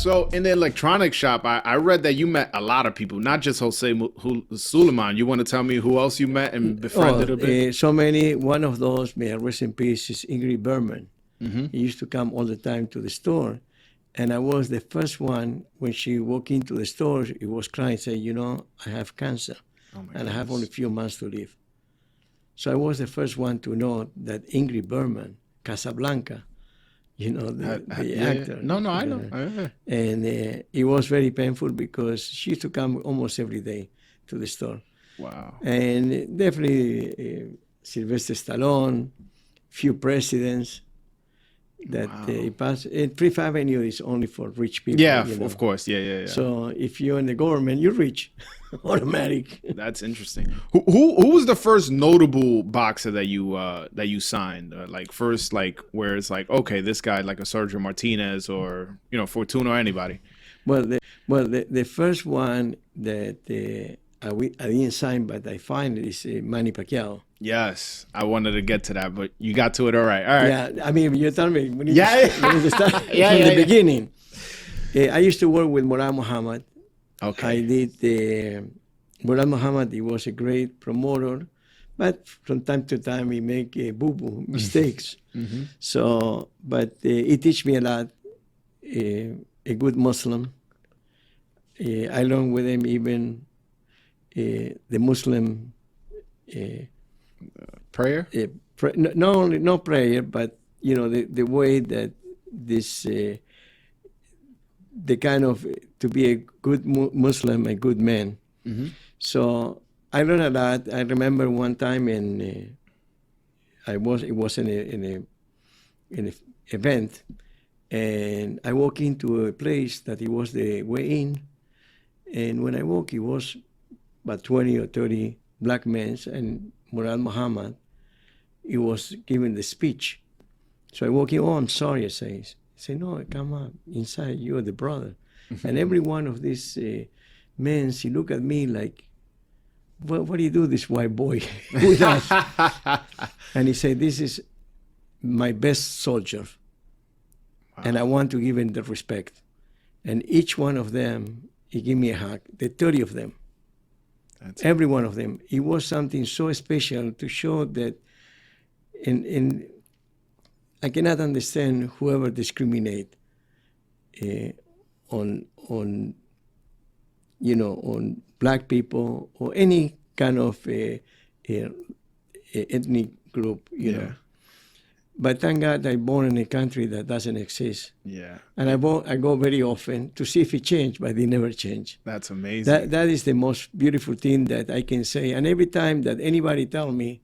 So in the electronics shop, I read that you met a lot of people, not just Jose Suleiman. You want to tell me who else you met and befriended a bit? So many. One of those, may I rest in peace, is Ingrid Bergman. He used to come all the time to the store. And I was the first one, when she walked into the store, he was crying, saying, you know, I have cancer, and I have only a few months to live. So I was the first one to know that Ingrid Bergman, Casablanca, you know, the actor. No, I know. And it was very painful because she used to come almost every day to the store. Wow. And definitely Sylvester Stallone, few presidents that passed. And Fifth Avenue is only for rich people. Yeah, of course. Yeah. So if you're in the government, you're rich. Automatic. That's interesting. Who was the first notable boxer that you signed? Like first, like where it's like, okay, this guy, like a Sergio Martinez or Fortuna or anybody. Well, the first one that I didn't sign, but I find is Manny Pacquiao. Yes, I wanted to get to that, but you got to it. All right. Yeah, I mean, you tell me. We need to start from the beginning. I used to work with Murad Muhammad. Okay. I did. Murad Muhammad, he was a great promoter, but from time to time he make boo-boo mistakes. So, but he teach me a lot. A good Muslim. I learned with him even the Muslim prayer. Not only not prayer, but the way that this the kind of to be a good Muslim, a good man. So I learned a lot. I remember one time it was in an event, and I walked into a place that it was the way in, and when I walked, it was about 20 or 30 black men, and Murad Muhammad, he was giving the speech. So I walk in, oh, I'm sorry, I say, no, come on, inside, you're the brother. And every one of these men, he look at me like, what do you do, this white boy with us? And he said, this is my best soldier. Wow. And I want to give him the respect. And each one of them, he gave me a hug, the 30 of them. Every one of them. It was something so special to show that I cannot understand whoever discriminate on black people or any kind of ethnic group, you know. But thank God I born in a country that doesn't exist. Yeah. And I go very often to see if it changed, but it never changed. That's amazing. That is the most beautiful thing that I can say. And every time that anybody tell me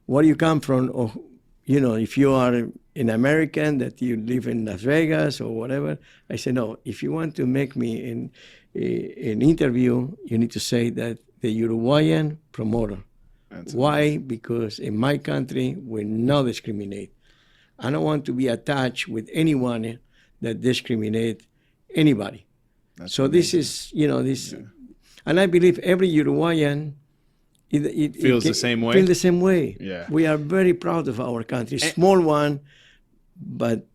where you come from, or if you are an American, that you live in Las Vegas or whatever, I say, no, if you want to make me an interview, you need to say that the Uruguayan promoter. Why? Because in my country, we not discriminate. I don't want to be attached with anyone that discriminate anybody. So amazing. This is, and I believe every Uruguayan feels the same way. Feel the same way. Yeah. We are very proud of our country. Small one, but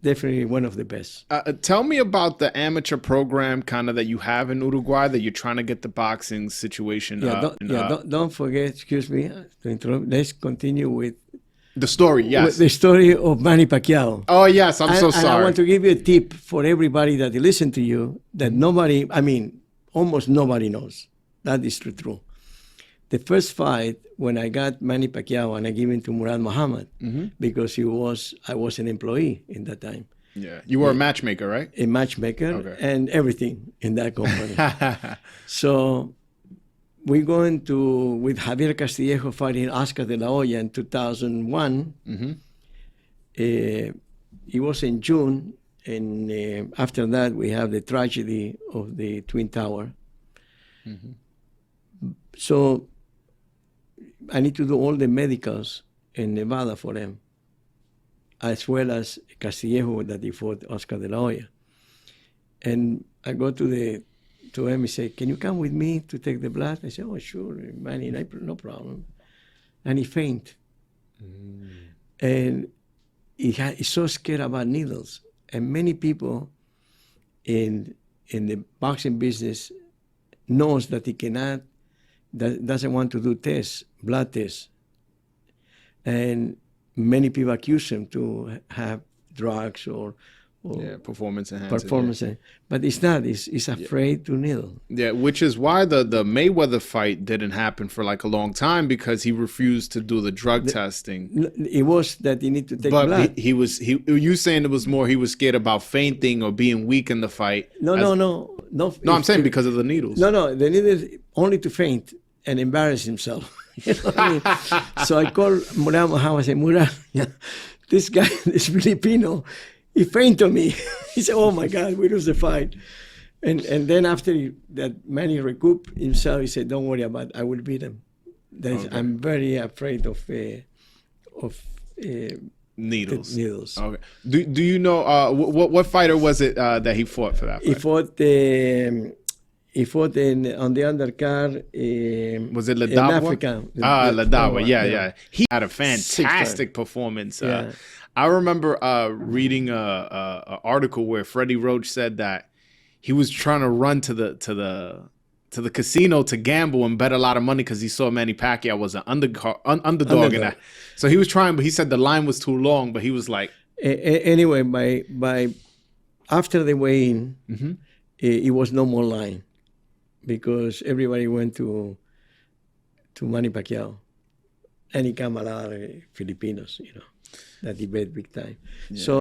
definitely one of the best. Tell me about the amateur program kind of that you have in Uruguay that you're trying to get the boxing situation don't forget, excuse me to interrupt, let's continue with the story, yes. With the story of Manny Pacquiao. Oh, yes, I'm so sorry. And I want to give you a tip for everybody that listen to you that almost nobody knows. That is true. The first fight, when I got Manny Pacquiao and I gave him to Murad Muhammad, because I was an employee in that time. Yeah, you were a matchmaker, right? A matchmaker and everything in that company. So we're going with Javier Castillejo fighting Oscar de la Hoya in 2001. It was in June, and after that we have the tragedy of the Twin Tower. So I need to do all the medicals in Nevada for them, as well as Castillejo that he fought Oscar de la Hoya. And I go to him and say, can you come with me to take the blood? I said, oh, sure, Manny, no problem. And he fainted. And he's so scared about needles. And many people in the boxing business knows that he cannot, doesn't want to do tests, blood tests. And many people accuse him to have drugs or performance enhancing. performance. But it's not. He's afraid to kneel. Yeah, which is why the Mayweather fight didn't happen for like a long time, because he refused to do the drug testing. It was that he need to take But blood. you saying it was more he was scared about fainting or being weak in the fight. No. No, I'm saying because of the needles. No, the needle only to faint and embarrass himself. You know what I mean? So I called Murad Muhammad. I said, Murad, this guy, this Filipino, he fainted on me. He said, oh my God, we lose the fight. And then after that Manny recouped himself, he said, don't worry about it, I will beat him. Okay. I'm very afraid of needles. Needles. Okay. Do you know what fighter was it that he fought for that fight? He fought on the undercard. Was it Ladaba? In Africa. Ladaba. Yeah. He had a fantastic performance. Yeah. I remember reading a article where Freddie Roach said that he was trying to run to the casino to gamble and bet a lot of money because he saw Manny Pacquiao was an underdog in that. So he was trying, but he said the line was too long. But he was like, anyway, by after the weigh-in, it was no more line, because everybody went to Manny Pacquiao, and he came a lot of Filipinos, that he bet big time. Yeah. So